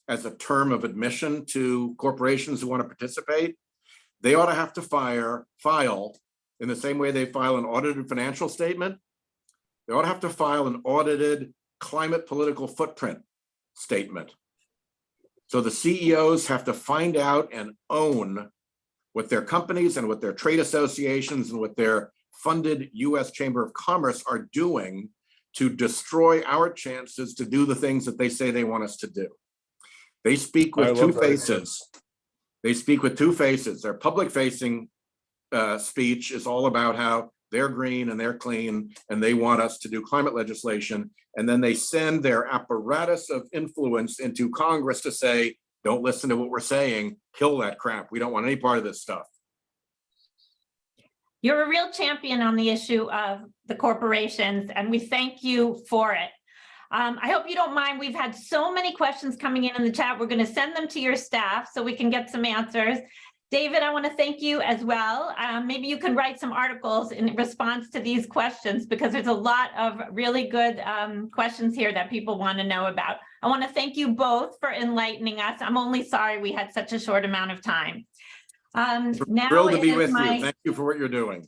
as a term of admission to corporations who want to participate, they ought to have to file in the same way they file an audited financial statement. They ought to have to file an audited climate political footprint statement. So the CEOs have to find out and own what their companies and what their trade associations and what their funded US Chamber of Commerce are doing to destroy our chances to do the things that they say they want us to do. They speak with two faces. They speak with two faces. Their public facing speech is all about how they're green and they're clean and they want us to do climate legislation. And then they send their apparatus of influence into Congress to say, don't listen to what we're saying, kill that crap. We don't want any part of this stuff. You're a real champion on the issue of the corporations, and we thank you for it. I hope you don't mind. We've had so many questions coming in the chat. We're going to send them to your staff so we can get some answers. David, I want to thank you as well. Maybe you can write some articles in response to these questions, because there's a lot of really good questions here that people want to know about. I want to thank you both for enlightening us. I'm only sorry we had such a short amount of time. Now Thrilled to it be is with my- you. Thank you for what you're doing.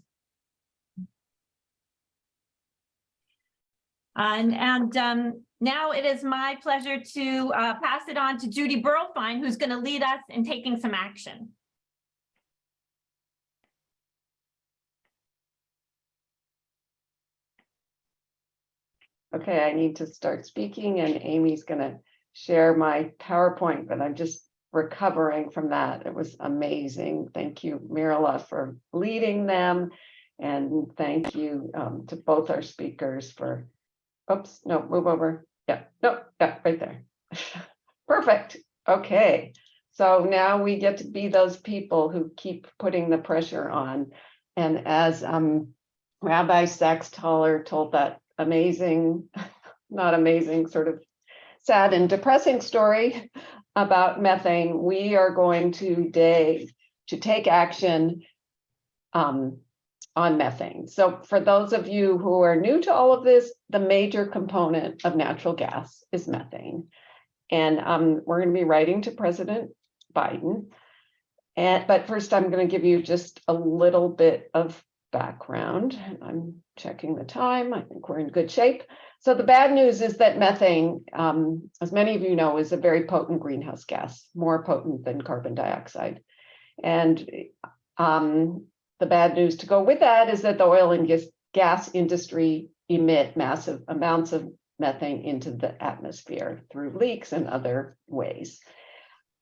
Now it is my pleasure to pass it on to Judy Burlfine, who's going to lead us in taking some action. Okay, I need to start speaking, and Amy's going to share my PowerPoint, but I'm just recovering from that. It was amazing. Thank you, Mirala, for leading them. And thank you to both our speakers for, oops, no, move over. Yeah, no, yeah, right there. Perfect. Okay. So now we get to be those people who keep putting the pressure on. And as Rabbi Saxe-Taller told that amazing, not amazing, sort of sad and depressing story about methane, we are going today to take action on methane. So for those of you who are new to all of this, the major component of natural gas is methane. And we're going to be writing to President Biden. But first, I'm going to give you just a little bit of background. I'm checking the time. I think we're in good shape. So the bad news is that methane, as many of you know, is a very potent greenhouse gas, more potent than carbon dioxide. And the bad news to go with that is that the oil and gas industry emit massive amounts of methane into the atmosphere through leaks and other ways.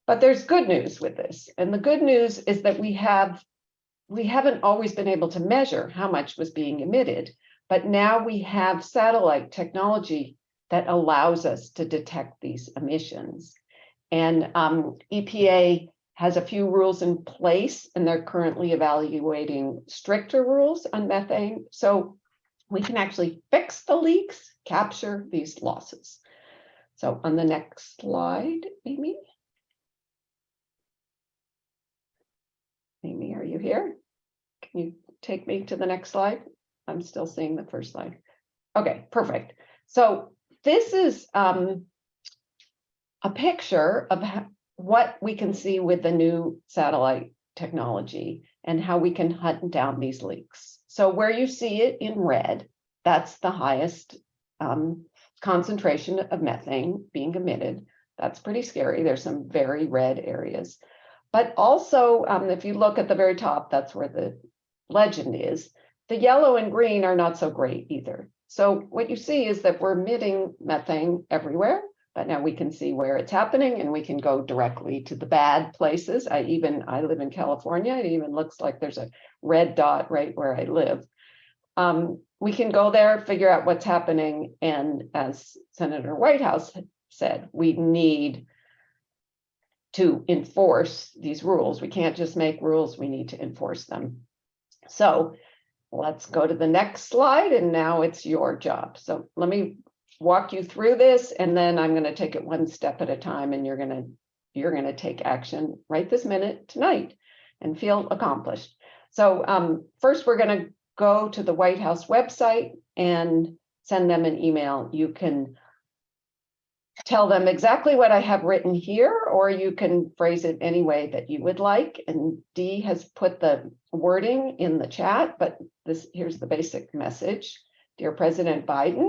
But there's good news with this. And the good news is that we haven't always been able to measure how much was being emitted, but now we have satellite technology that allows us to detect these emissions. And EPA has a few rules in place, and they're currently evaluating stricter rules on methane. So we can actually fix the leaks, capture these losses. So on the next slide, Amy. Amy, are you here? Can you take me to the next slide? I'm still seeing the first slide. Okay, perfect. So this is a picture of what we can see with the new satellite technology and how we can hunt down these leaks. So where you see it in red, that's the highest concentration of methane being emitted. That's pretty scary. There's some very red areas. But also, if you look at the very top, that's where the legend is. The yellow and green are not so great either. So what you see is that we're emitting methane everywhere, but now we can see where it's happening, and we can go directly to the bad places. I live in California. It even looks like there's a red dot right where I live. We can go there, figure out what's happening. And as Senator Whitehouse said, we need to enforce these rules. We can't just make rules, we need to enforce them. So let's go to the next slide, and now it's your job. So let me walk you through this, and then I'm going to take it one step at a time, and you're going to take action right this minute tonight and feel accomplished. So first, we're going to go to the White House website and send them an email. You can tell them exactly what I have written here, or you can phrase it any way that you would like. And Dee has put the wording in the chat, but here's the basic message. Dear President Biden,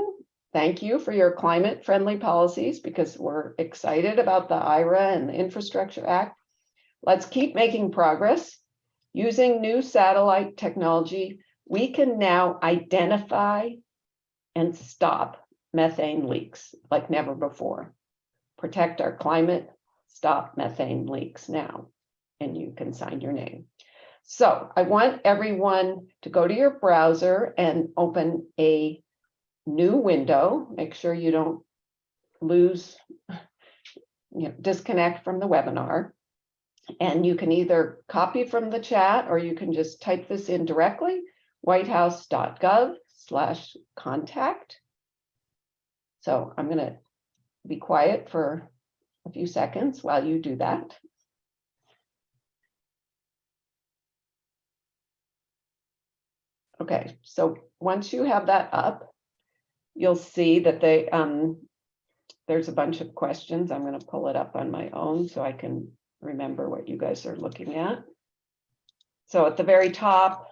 thank you for your climate-friendly policies, because we're excited about the IRA and the Infrastructure Act. Let's keep making progress. Using new satellite technology, we can now identify and stop methane leaks like never before. Protect our climate, stop methane leaks now, and you can sign your name. So I want everyone to go to your browser and open a new window. Make sure you don't disconnect from the webinar. And you can either copy from the chat or you can just type this in directly, whitehouse.gov/contact. So I'm going to be quiet for a few seconds while you do that. Okay, so once you have that up, you'll see that there's a bunch of questions. I'm going to pull it up on my own so I can remember what you guys are looking at. So at the very top,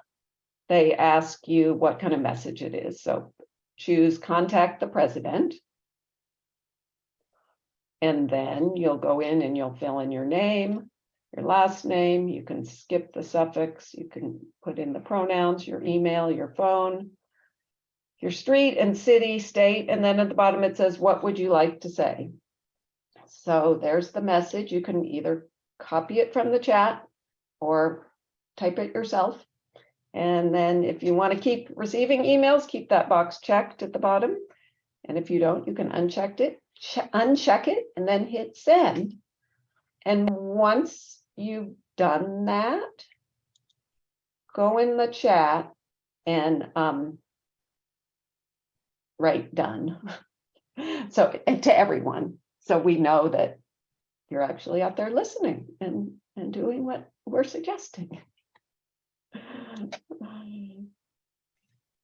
they ask you what kind of message it is. So choose contact the president. And then you'll go in and you'll fill in your name, your last name. You can skip the suffix. You can put in the pronouns, your email, your phone, your street and city, state. And then at the bottom, it says, what would you like to say? So there's the message. You can either copy it from the chat or type it yourself. And then if you want to keep receiving emails, keep that box checked at the bottom. And if you don't, you can uncheck it, and then hit send. And once you've done that, go in the chat and write done. So, and to everyone. So we know that you're actually out there listening and doing what we're suggesting.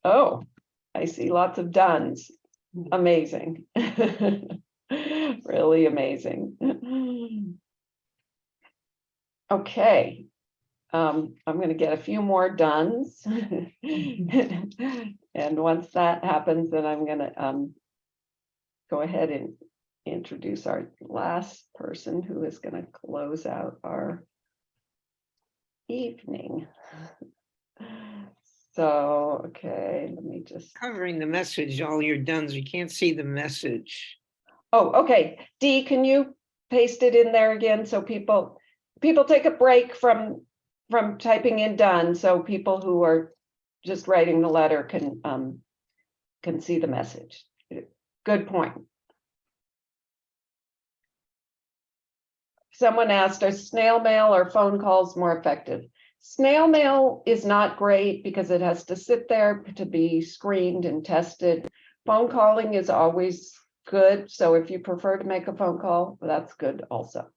Oh, I see lots of dones. Amazing. Really amazing. Okay. I'm going to get a few more dones. And once that happens, then I'm going to go ahead and introduce our last person who is going to close out our evening. So, okay, let me just. Covering the message, all your dones. We can't see the message. Oh, okay. Dee, can you paste it in there again so people take a break from typing in done, so people who are just writing the letter can see the message. Good point. Someone asked, are snail mail or phone calls more effective? Snail mail is not great because it has to sit there to be screened and tested. Phone calling is always good. So if you prefer to make a phone call, that's good also.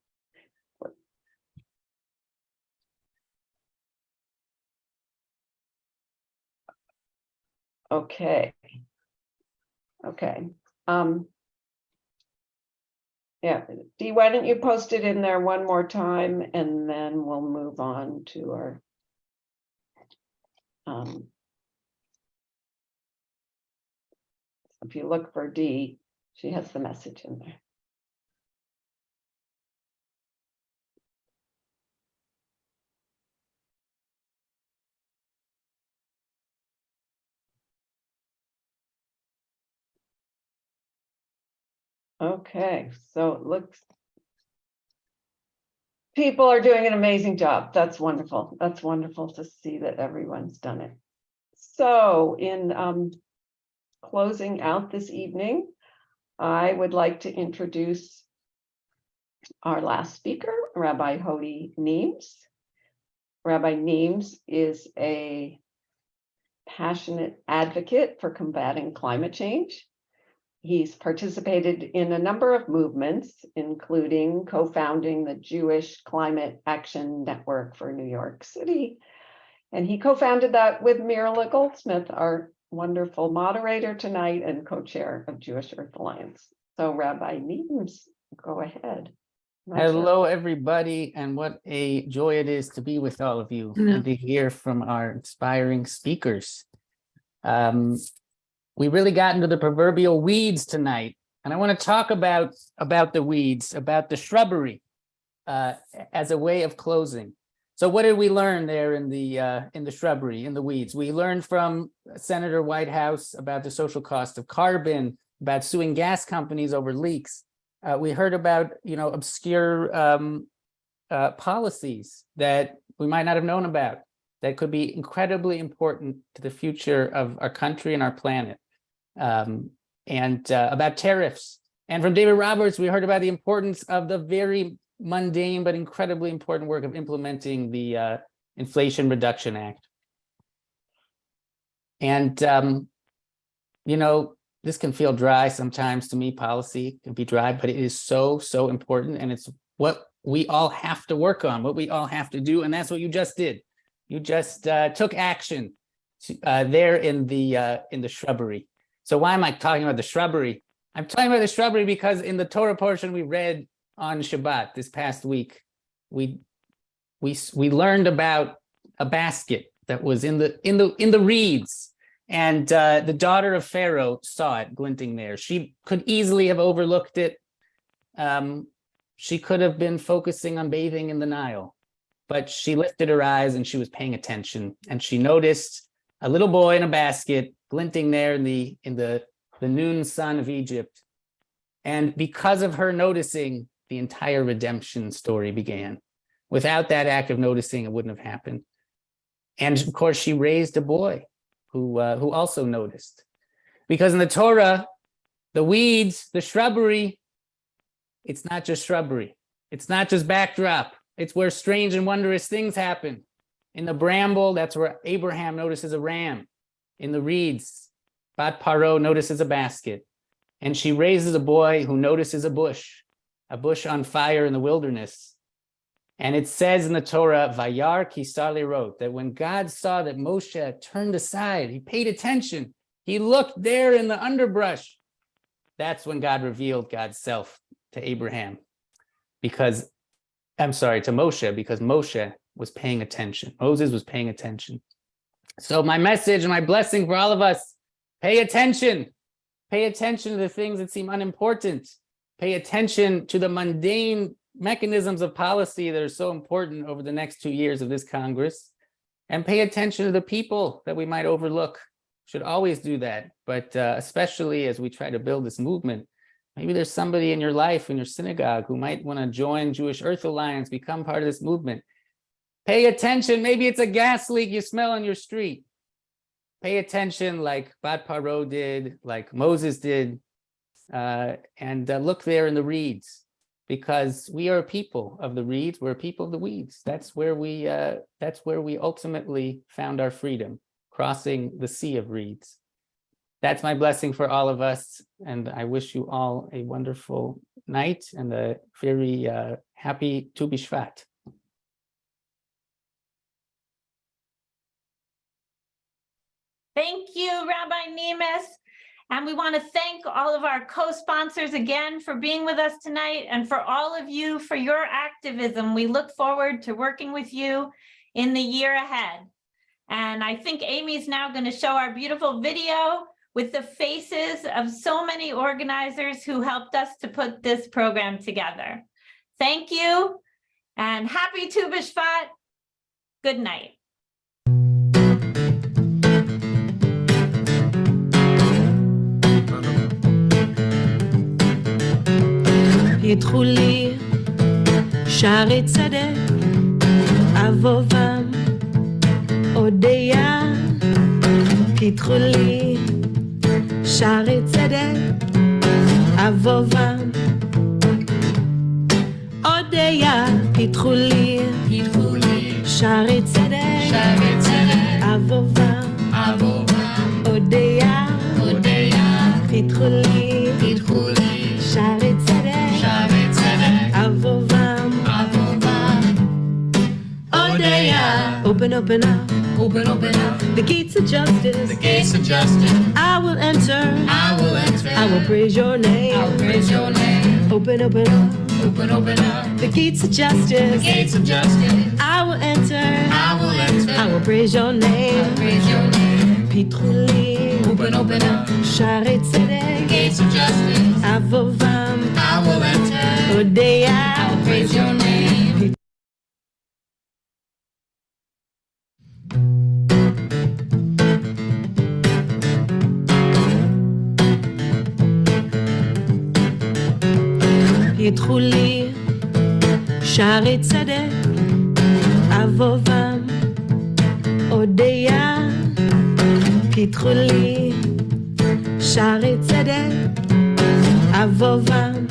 Okay. Okay. Yeah, Dee, why don't you post it in there one more time and then we'll move on to our if you look for Dee, she has the message in there. Okay, so it looks people are doing an amazing job. That's wonderful. That's wonderful to see that everyone's done it. So in closing out this evening, I would like to introduce our last speaker, Rabbi Hody Neems. Rabbi Neems is a passionate advocate for combating climate change. He's participated in a number of movements, including co-founding the Jewish Climate Action Network for New York City. And he co-founded that with Mirla Goldsmith, our wonderful moderator tonight and co-chair of Jewish Earth Alliance. So Rabbi Neems, go ahead. Hello, everybody, and what a joy it is to be with all of you and to hear from our inspiring speakers. We really got into the proverbial weeds tonight, and I want to talk about the weeds, about the shrubbery, as a way of closing. So, what did we learn there in the shrubbery, in the weeds? We learned from Senator Whitehouse about the social cost of carbon, about suing gas companies over leaks. We heard about obscure policies that we might not have known about that could be incredibly important to the future of our country and our planet. And about tariffs. And from David Roberts, we heard about the importance of the very mundane but incredibly important work of implementing the Inflation Reduction Act. And, you know, this can feel dry sometimes to me, policy can be dry, but it is so, so important. And it's what we all have to work on, what we all have to do. And that's what you just did. You just took action there in the shrubbery. So why am I talking about the shrubbery? I'm talking about the shrubbery because in the Torah portion we read on Shabbat this past week, we learned about a basket that was in the reeds, and the daughter of Pharaoh saw it glinting there. She could easily have overlooked it. She could have been focusing on bathing in the Nile, but she lifted her eyes and she was paying attention, and she noticed a little boy in a basket glinting there in the noon sun of Egypt. And because of her noticing, the entire redemption story began. Without that act of noticing, it wouldn't have happened. And of course, she raised a boy who also noticed. Because in the Torah, the weeds, the shrubbery, it's not just shrubbery. It's not just backdrop. It's where strange and wondrous things happen. In the bramble, that's where Abraham notices a ram. In the reeds, Bat Paro notices a basket. And she raises a boy who notices a bush on fire in the wilderness. And it says in the Torah, Vayar Kisale wrote, that when God saw that Moshe turned aside, he paid attention, he looked there in the underbrush. That's when God revealed God's self to Abraham. To Moshe, because Moshe was paying attention. Moses was paying attention. So my message and my blessing for all of us, pay attention. Pay attention to the things that seem unimportant. Pay attention to the mundane mechanisms of policy that are so important over the next 2 years of this Congress. And pay attention to the people that we might overlook. Should always do that. But especially as we try to build this movement, maybe there's somebody in your life, in your synagogue, who might want to join Jewish Earth Alliance, become part of this movement. Pay attention. Maybe it's a gas leak you smell on your street. Pay attention like Bat Paro did, like Moses did, and look there in the reeds, because we are a people of the reeds. We're a people of the weeds. That's where we ultimately found our freedom, crossing the sea of reeds. That's my blessing for all of us, and I wish you all a wonderful night and a very happy Tu Bishvat. Thank you, Rabbi Nemes. And we want to thank all of our co-sponsors again for being with us tonight, and for all of you for your activism. We look forward to working with you in the year ahead. And I think Amy's now going to show our beautiful video with the faces of so many organizers who helped us to put this program together. Thank you, and happy Tu Bishvat. Good night. פתחו לי שערי צדק, אבובם אודיה. פתחו לי שערי צדק, אבובם אודיה. פתחו לי שערי צדק, אבובם אודיה. פתחו לי שערי צדק, אבובם אודיה. Open, open up. Open, open up. The gates of justice. The gates of justice. I will enter. I will enter. I will praise your name. I will praise your name. Open, open up. Open, open up. The gates of justice. The gates of justice. I will enter. I will enter. I will praise your name. I will praise your name. פתחו לי. Open, open up. שערי צדק. The gates of justice. אבובם. I will enter. אודיה. I will praise your name. פתחו לי שערי צדק, אבובם אודיה. פתחו לי שערי צדק, אבובם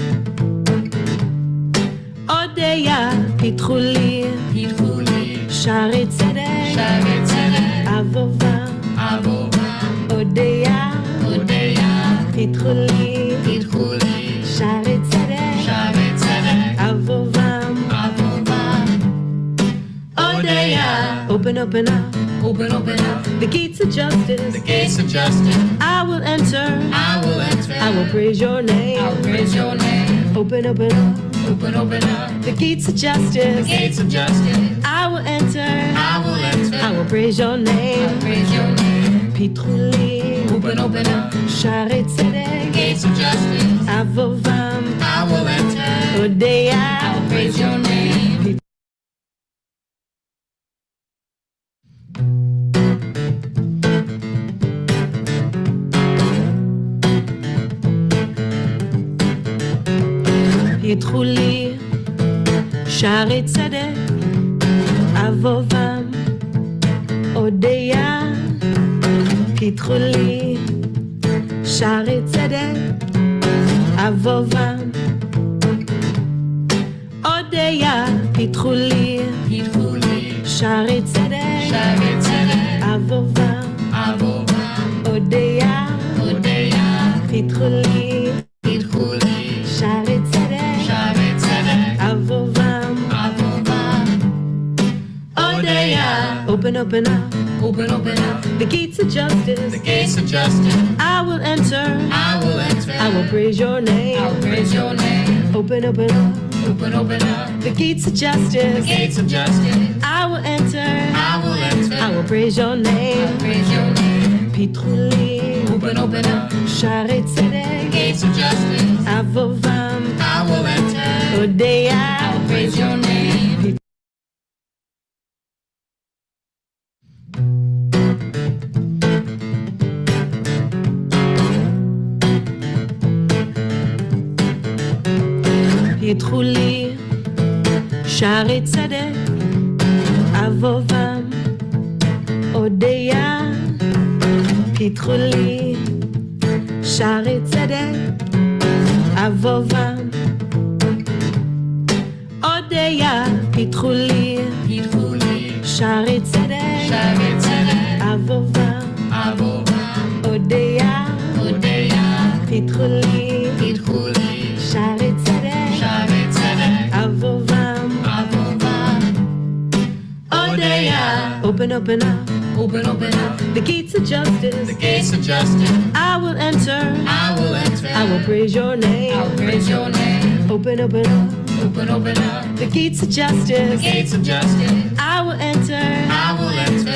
אודיה. פיתחו לי פיתחו לי שערי צדק, שערי צדק, אבובה, אבובה, הודיה, הודיה, פיתחו לי פיתחו לי שערי צדק, שערי צדק, אבובה, אבובה, הודיה. open, open up Open, open up the gates of justice. the gates of justice. I will enter, I will enter. I will praise your name. I will praise your name. Open, open up Open, open up the gates of the justice. gates of justice. I will enter, I will enter. I will praise your I will name. praise your name. פיתחו לי Open, open up שערי the צדק, gates of justice. אבובם, I will enter. הודיה, I will praise your name. פיתחו לי שערי צדק, אבובם, הודיה, פיתחו לי שערי צדק, אבובם, הודיה, פיתחו לי פיתחו לי שערי צדק, שערי צדק, אבובם, אבובה, הודיה, הודיה, פיתחו לי פיתחו לי שערי צדק, שערי צדק, אבובם, אבובה, הודיה. open, open up Open, open up the gates of justice. the gates of justice. I will enter, I will enter. I will praise your I will name. praise your name. Open, open up Open, open up the gates of the justice. gates of justice. I will enter, I will enter. I will praise your I will name. praise your name. פיתחו לי Open, open up שערי the צדק, gates of justice. אבובם, I will enter. הודיה, I will praise your name. פיתחו לי שערי צדק, אבובם, הודיה, פיתחו לי שערי צדק, אבובם, הודיה, פיתחו לי פיתחו לי שערי צדק, שערי צדק, אבובם, אבובה, הודיה, הודיה, פיתחו לי פיתחו לי שערי צדק, שערי צדק, אבובם, אבובה, הודיה. open, open up Open, open up the gates of justice. the gates of justice. I will enter, I will enter. I will praise your I name. will praise your name. Open, open up Open, open up the gates of the justice. gates of justice. I will enter, I will enter.